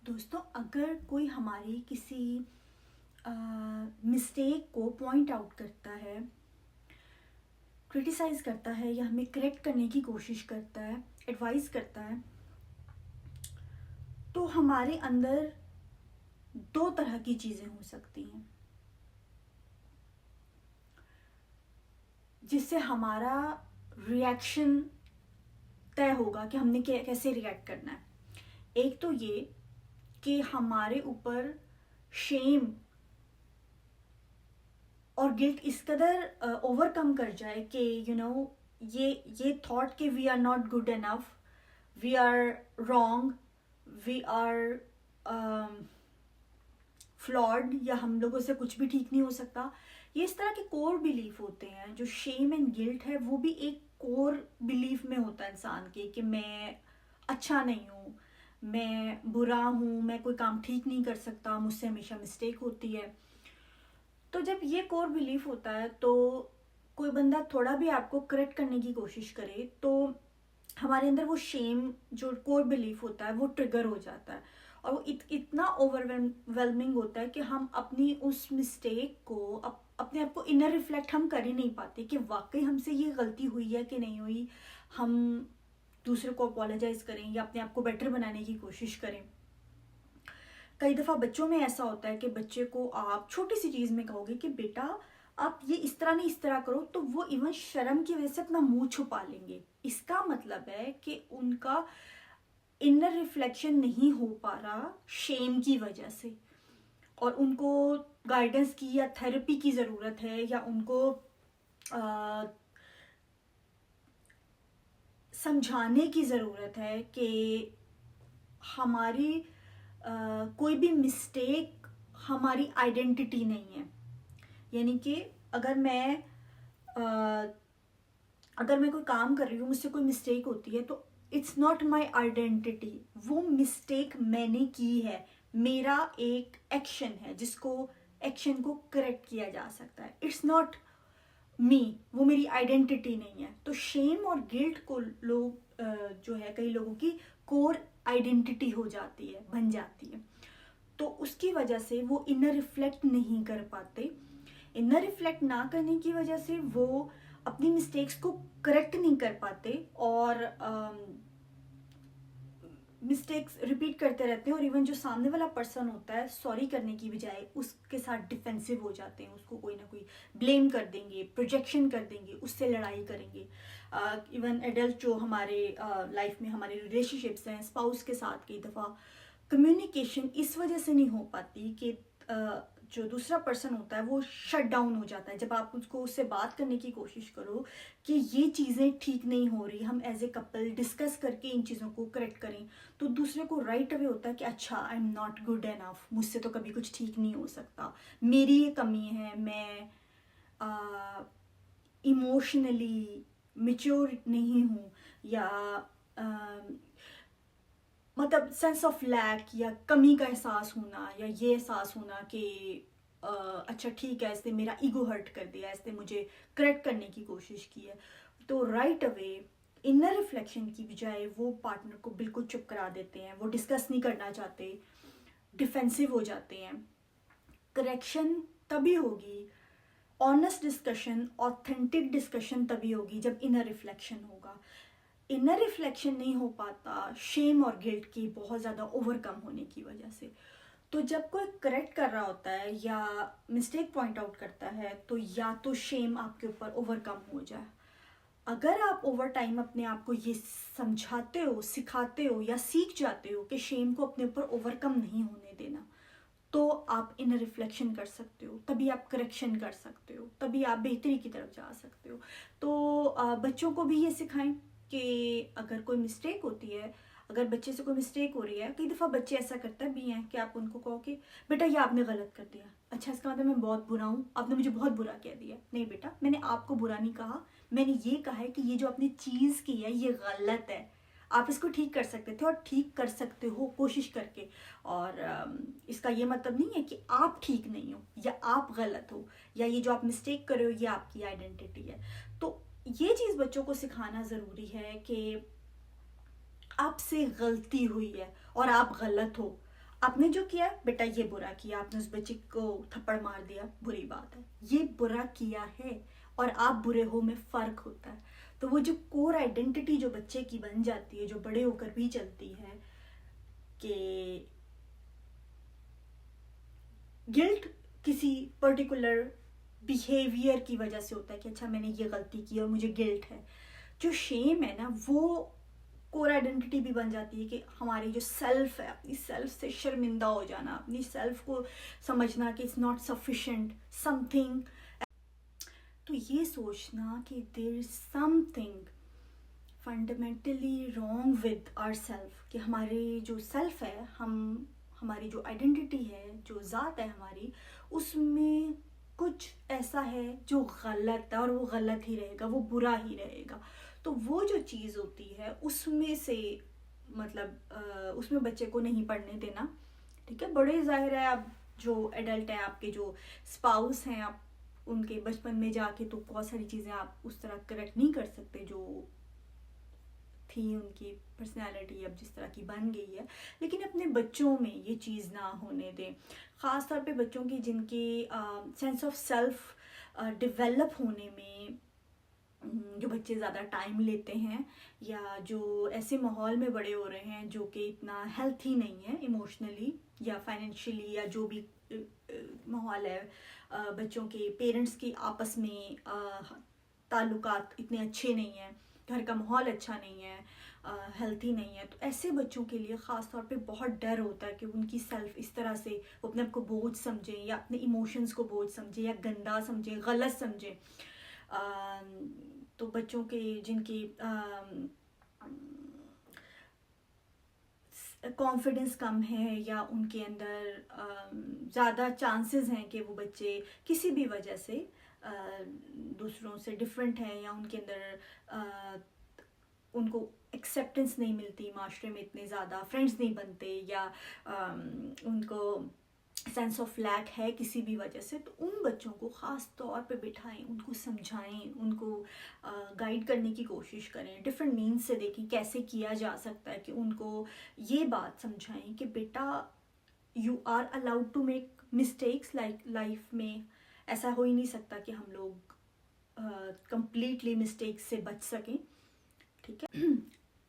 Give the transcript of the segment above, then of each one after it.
दोस्तों, अगर कोई हमारी किसी मिस्टेक को पॉइंट आउट करता है, क्रिटिसाइज करता है या हमें करेक्ट करने की कोशिश करता है, एडवाइस करता है, तो हमारे अंदर दो तरह की चीज़ें हो सकती हैं जिससे हमारा रिएक्शन तय होगा कि हमने कैसे रिएक्ट करना है। एक तो ये कि हमारे ऊपर शेम और गिल्ट इस कदर ओवरकम कर जाए कि ये थॉट कि we are not good enough, we are wrong, we are flawed, या हम लोगों से कुछ भी ठीक नहीं हो सकता। ये इस तरह के कोर बिलीफ होते हैं। जो शेम एंड गिल्ट है वो भी एक कोर बिलीफ में होता है इंसान के कि मैं अच्छा नहीं हूँ, मैं बुरा हूँ, मैं कोई काम ठीक नहीं कर सकता, मुझसे हमेशा मिस्टेक होती है। तो जब ये कोर बिलीफ होता है तो कोई बंदा थोड़ा भी आपको करेक्ट करने की कोशिश करे तो हमारे अंदर वो शेम जो कोर बिलीफ होता है वो ट्रिगर हो जाता है, और वो इतना ओवरवेलमिंग होता है कि हम अपनी उस मिस्टेक को अपने आप को इनर रिफ्लेक्ट हम कर ही नहीं पाते कि वाकई हमसे ये गलती हुई है कि नहीं हुई। हम दूसरे को अपोलोजाइज करें या अपने आप को बेटर बनाने की कोशिश करें। कई दफ़ा बच्चों में ऐसा होता है कि बच्चे को आप छोटी सी चीज़ में कहोगे कि बेटा आप ये इस तरह नहीं इस तरह करो, तो वो इवन शर्म की वजह से अपना मुंह छुपा लेंगे। इसका मतलब है कि उनका इनर रिफ्लेक्शन नहीं हो पा रहा शेम की वजह से, और उनको गाइडेंस की या थेरेपी की ज़रूरत है, या उनको समझाने की ज़रूरत है कि हमारी कोई भी मिस्टेक हमारी आइडेंटिटी नहीं है। यानी कि अगर मैं कोई काम कर रही हूँ, मुझसे कोई मिस्टेक होती है, तो इट्स नॉट माई आइडेंटिटी। वो मिस्टेक मैंने की है, मेरा एक एक्शन है जिसको एक्शन को करेक्ट किया जा सकता है। इट्स नॉट मी, वो मेरी आइडेंटिटी नहीं है। तो शेम और गिल्ट को लोग जो है कई लोगों की कोर आइडेंटिटी हो जाती है, बन जाती है। तो उसकी वजह से वो इनर रिफ्लेक्ट नहीं कर पाते। इनर रिफ्लेक्ट ना करने की वजह से वो अपनी मिस्टेक्स को करेक्ट नहीं कर पाते और मिस्टेक्स रिपीट करते रहते हैं। और इवन जो सामने वाला पर्सन होता है, सॉरी करने की बजाय उसके साथ डिफेंसिव हो जाते हैं, उसको कोई ना कोई ब्लेम कर देंगे, प्रोजेक्शन कर देंगे, उससे लड़ाई करेंगे। इवन एडल्ट जो हमारे लाइफ में हमारे रिलेशनशिप्स हैं स्पाउस के साथ, कई दफ़ा कम्युनिकेशन इस वजह से नहीं हो पाती कि जो दूसरा पर्सन होता है वो शट डाउन हो जाता है। जब आप उससे बात करने की कोशिश करो कि ये चीज़ें ठीक नहीं हो रही, हम एज ए कपल डिस्कस करके इन चीज़ों को करेक्ट करें, तो दूसरे को राइट अवे होता है कि अच्छा, I am not good enough, मुझसे तो कभी कुछ ठीक नहीं हो सकता, मेरी ये कमी है, मैं इमोशनली मेच्योर नहीं हूँ, या मतलब सेंस ऑफ लैक या कमी का एहसास होना, या ये एहसास होना कि अच्छा ठीक है, इसने मेरा ईगो हर्ट कर दिया, इसने मुझे करेक्ट करने की कोशिश की है। तो राइट अवे इनर रिफ्लेक्शन की बजाय वो पार्टनर को बिल्कुल चुप करा देते हैं, वो डिस्कस नहीं करना चाहते, डिफेंसिव हो जाते हैं। करेक्शन तभी होगी, ऑनेस्ट डिस्कशन, ऑथेंटिक डिस्कशन तभी होगी जब इनर रिफ्लेक्शन होगा। इनर रिफ्लेक्शन नहीं हो पाता शेम और गिल्ट की बहुत ज़्यादा ओवरकम होने की वजह से। तो जब कोई करेक्ट कर रहा होता है या मिस्टेक पॉइंट आउट करता है, तो या तो शेम आपके ऊपर ओवरकम हो जाए। अगर आप ओवर टाइम अपने आप को ये समझाते हो, सिखाते हो या सीख जाते हो कि शेम को अपने ऊपर ओवरकम नहीं होने देना, तो आप इनर रिफ्लेक्शन कर सकते हो, तभी आप करेक्शन कर सकते हो, तभी आप बेहतरी की तरफ जा सकते हो। तो बच्चों को भी ये सिखाएं कि अगर कोई मिस्टेक होती है, अगर बच्चे से कोई मिस्टेक हो रही है, कई दफ़ा बच्चे ऐसा करते भी हैं कि आप उनको कहो कि बेटा ये आपने गलत कर दिया। अच्छा, इसका मतलब मैं बहुत बुरा हूँ, आपने मुझे बहुत बुरा कह दिया। नहीं बेटा, मैंने आपको बुरा नहीं कहा, मैंने ये कहा है कि ये जो आपने चीज़ की है ये गलत है, आप इसको ठीक कर सकते थे और ठीक कर सकते हो कोशिश करके। और इसका ये मतलब नहीं है कि आप ठीक नहीं हो या आप गलत हो, या ये जो आप मिस्टेक कर रहे हो ये आपकी आइडेंटिटी है। तो ये चीज़ बच्चों को सिखाना ज़रूरी है कि आपसे गलती हुई है और आप गलत हो, आपने जो किया बेटा ये बुरा किया, आपने उस बच्चे को थप्पड़ मार दिया, बुरी बात है, ये बुरा किया है और आप बुरे हो में फ़र्क होता है। तो वो जो कोर आइडेंटिटी जो बच्चे की बन जाती है, जो बड़े होकर भी चलती है कि गिल्ट किसी पर्टिकुलर बिहेवियर की वजह से होता है कि अच्छा मैंने ये गलती की और मुझे गिल्ट है। जो शेम है ना, वो कोर आइडेंटिटी भी बन जाती है कि हमारी जो सेल्फ है, अपनी सेल्फ से शर्मिंदा हो जाना, अपनी सेल्फ को समझना कि इट्स नॉट सफिशेंट समथिंग। तो ये सोचना कि there is something fundamentally wrong with our self, कि हमारी जो सेल्फ है, हमारी जो आइडेंटिटी है, जो ज़ात है हमारी, उसमें कुछ ऐसा है जो गलत है और वो गलत ही रहेगा, वो बुरा ही रहेगा। तो वो जो चीज़ होती है उसमें से मतलब उसमें बच्चे को नहीं पढ़ने देना। ठीक है, बड़े ज़ाहिर है आप जो एडल्ट हैं, आपके जो स्पाउस हैं, आप उनके बचपन में जाके तो बहुत सारी चीज़ें आप उस तरह करेक्ट नहीं कर सकते जो थी उनकी पर्सनैलिटी अब जिस तरह की बन गई है, लेकिन अपने बच्चों में ये चीज़ ना होने दें। ख़ास तौर पे बच्चों की जिनकी सेंस ऑफ सेल्फ डेवलप होने में जो बच्चे ज़्यादा टाइम लेते हैं या जो ऐसे माहौल में बड़े हो रहे हैं जो कि इतना हेल्थी नहीं है इमोशनली या फाइनेंशियली, या जो भी माहौल है, बच्चों के पेरेंट्स की आपस में ताल्लुकात इतने अच्छे नहीं हैं, घर का माहौल अच्छा नहीं है, हेल्थी नहीं है, तो ऐसे बच्चों के लिए ख़ास तौर पे बहुत डर होता है कि उनकी सेल्फ इस तरह से वो अपने आप को बोझ समझें या अपने इमोशंस को बोझ समझें या गंदा समझें, गलत समझें। तो बच्चों के जिनकी कॉन्फिडेंस कम है या उनके अंदर ज़्यादा चांसेस हैं कि वो बच्चे किसी भी वजह से दूसरों से डिफरेंट हैं या उनके अंदर उनको एक्सेप्टेंस नहीं मिलती, माशरे में इतने ज़्यादा फ्रेंड्स नहीं बनते या उनको सेंस ऑफ लैक है किसी भी वजह से, तो उन बच्चों को ख़ास तौर पे बिठाएं, उनको समझाएं, उनको गाइड करने की कोशिश करें, डिफरेंट मीन्स से देखें कैसे किया जा सकता है कि उनको ये बात समझाएं कि बेटा you are allowed to make mistakes, life में ऐसा हो ही नहीं सकता कि हम लोग कंप्लीटली मिस्टेक्स से बच सकें। ठीक है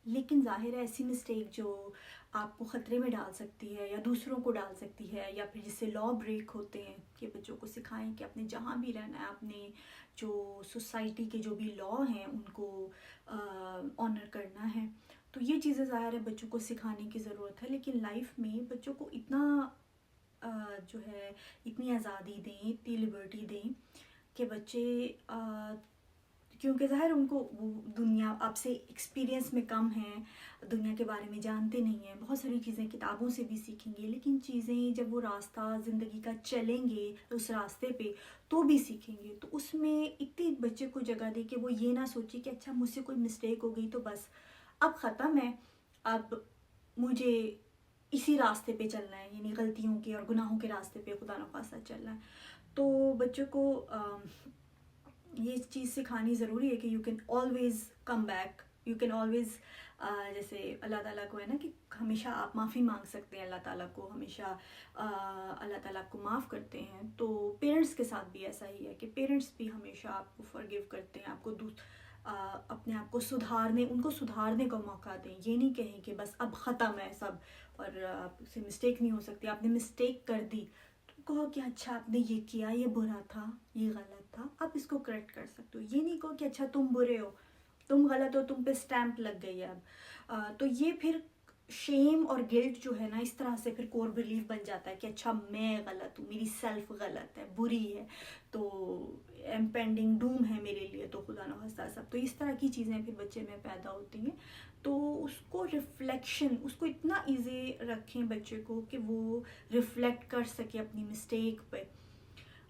लेकिन जाहिर है ऐसी मिस्टेक जो आपको ख़तरे में डाल सकती है या दूसरों को डाल सकती है या फिर जिससे लॉ ब्रेक होते हैं, कि बच्चों को सिखाएं कि आपने जहाँ भी रहना है, आपने जो सोसाइटी के जो भी लॉ हैं उनको ऑनर करना है। तो ये चीज़ें ज़ाहिर है बच्चों को सिखाने की ज़रूरत है, लेकिन लाइफ में बच्चों को इतना जो है इतनी आज़ादी दें, इतनी लिबर्टी दें कि बच्चे क्योंकि ज़ाहिर उनको वो दुनिया आपसे एक्सपीरियंस में कम है, दुनिया के बारे में जानते नहीं हैं, बहुत सारी चीज़ें किताबों से भी सीखेंगे, लेकिन चीज़ें जब वो रास्ता ज़िंदगी का चलेंगे उस रास्ते पे तो भी सीखेंगे। तो उसमें इतनी बच्चे को जगह दे कि वो ये ना सोचे कि अच्छा मुझसे कोई मिस्टेक हो गई तो बस अब ख़त्म है, अब मुझे इसी रास्ते पे चलना है, यानी गलतियों के और गुनाहों के रास्ते पे खुदा न खास्ता चलना है। तो बच्चों को ये चीज़ सिखानी ज़रूरी है कि you can always come back, you can always जैसे अल्लाह ताला को है ना कि हमेशा आप माफ़ी मांग सकते हैं अल्लाह ताला को, हमेशा अल्लाह ताला आपको माफ़ करते हैं। तो पेरेंट्स के साथ भी ऐसा ही है कि पेरेंट्स भी हमेशा आपको फॉरगिव करते हैं, आपको अपने आप को सुधारने, उनको सुधारने का मौका दें। ये नहीं कहें कि बस अब ख़त्म है सब और आपसे मिस्टेक नहीं हो सकती। आपने मिस्टेक कर दी तो कहो कि अच्छा आपने ये किया, ये बुरा था, ये गलत था, आप इसको करेक्ट कर सकते हो। ये नहीं कहो कि अच्छा तुम बुरे हो, तुम गलत हो, तुम पे स्टैंप लग गई है अब। तो ये फिर शेम और गिल्ट जो है ना, इस तरह से फिर कोर बिलीफ बन जाता है कि अच्छा मैं गलत हूँ, मेरी सेल्फ गलत है, बुरी है, तो एम्पेंडिंग डूम है मेरे लिए, तो खुदा न खास्ता सब। तो इस तरह की चीज़ें फिर बच्चे में पैदा होती हैं। तो उसको रिफ्लेक्शन, उसको इतना ईजी रखें बच्चे को कि वो रिफ्लेक्ट कर सके अपनी मिस्टेक पे।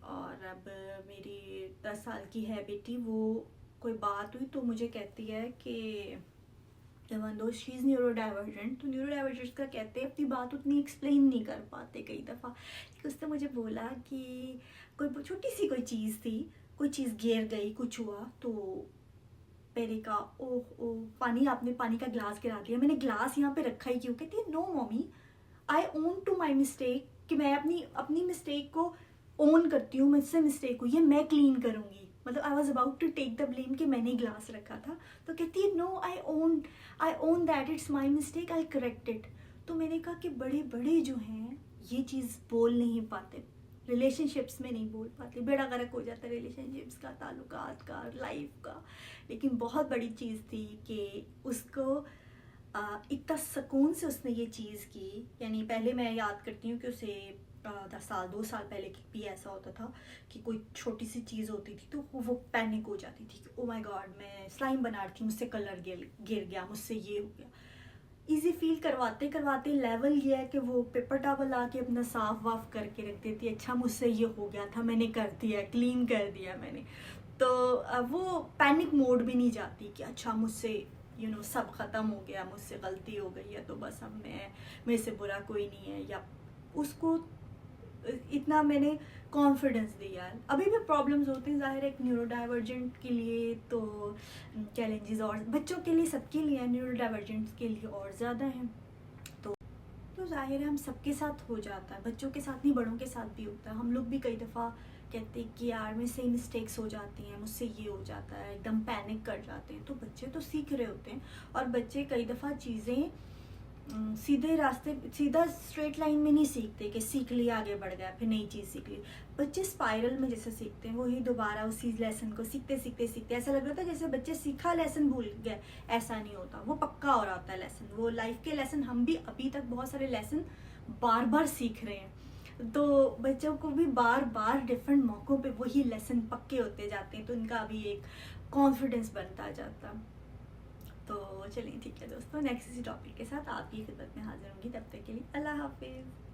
और अब मेरी 10 साल की है बेटी, वो कोई बात हुई तो मुझे कहती है कि even though she is neuro divergent, तो न्यूरो डाइवर्जेंट का कहते हैं अपनी बात उतनी एक्सप्लेन नहीं कर पाते कई दफ़ा। उसने मुझे बोला कि कोई छोटी सी कोई चीज़ थी, कोई चीज़ गिर गई, कुछ हुआ, तो मैंने कहा ओह ओह पानी, आपने पानी का ग्लास गिरा दिया, मैंने ग्लास यहाँ पे रखा ही क्यों? कहती है no mummy, I own to my mistake, कि मैं अपनी मिस्टेक को ओन करती हूँ, मुझसे मिस्टेक हुई है, मैं क्लीन करूँगी। मतलब I was about to take the blame कि मैंने ग्लास रखा था, तो कहती है no, I own that, it's my mistake, I correct it. तो मैंने कहा कि बड़े बड़े जो हैं ये चीज़ बोल नहीं पाते, रिलेशनशिप्स में नहीं बोल पाते, बेड़ा गर्क हो जाता है रिलेशनशिप्स का, ताल्लुकात का, लाइफ का। लेकिन बहुत बड़ी चीज़ थी कि उसको इतना सुकून से उसने ये चीज़ की। यानी पहले मैं याद करती हूँ कि उसे 10 साल 2 साल पहले भी ऐसा होता था कि कोई छोटी सी चीज़ होती थी तो वो पैनिक हो जाती थी कि ओ माय गॉड, मैं स्लाइम बना रही थी, मुझसे कलर गिर गया, मुझसे ये हो गया। इजी फील करवाते करवाते लेवल ये है कि वो पेपर टॉवल ला के अपना साफ वाफ करके रख देती है, अच्छा मुझसे ये हो गया था, मैंने कर दिया, क्लीन कर दिया मैंने। तो वो पैनिक मोड भी नहीं जाती कि अच्छा मुझसे सब ख़त्म हो गया, मुझसे गलती हो गई है तो बस अब मेरे से बुरा कोई नहीं है, या उसको इतना मैंने कॉन्फिडेंस दिया है। अभी भी प्रॉब्लम्स होते हैं, ज़ाहिर है एक न्यूरो डाइवर्जेंट के लिए तो चैलेंजेस, और बच्चों के लिए सबके लिए, न्यूरो डाइवर्जेंट्स के लिए और ज़्यादा हैं। तो ज़ाहिर है हम सबके साथ हो जाता है, बच्चों के साथ नहीं बड़ों के साथ भी होता है। हम लोग भी कई दफ़ा कहते हैं कि यार मेरे से मिस्टेक्स हो जाती हैं, मुझसे ये हो जाता है, एकदम पैनिक कर जाते हैं। तो बच्चे तो सीख रहे होते हैं, और बच्चे कई दफ़ा चीज़ें सीधे रास्ते, सीधा स्ट्रेट लाइन में नहीं सीखते कि सीख लिया आगे बढ़ गया फिर नई चीज़ सीख ली। बच्चे स्पाइरल में जैसे सीखते हैं, वही दोबारा उसी लेसन को सीखते सीखते सीखते ऐसा लग रहा था जैसे बच्चे सीखा लेसन भूल गए। ऐसा नहीं होता, वो पक्का हो रहा होता है लेसन, वो लाइफ के लेसन। हम भी अभी तक बहुत सारे लेसन बार बार सीख रहे हैं, तो बच्चों को भी बार बार डिफरेंट मौक़ों पे वही लेसन पक्के होते जाते हैं, तो उनका अभी एक कॉन्फिडेंस बनता जाता। तो चलिए ठीक है दोस्तों, नेक्स्ट इसी टॉपिक के साथ आपकी खिदमत में हाजिर होंगी। तब तक के लिए अल्लाह हाफिज़।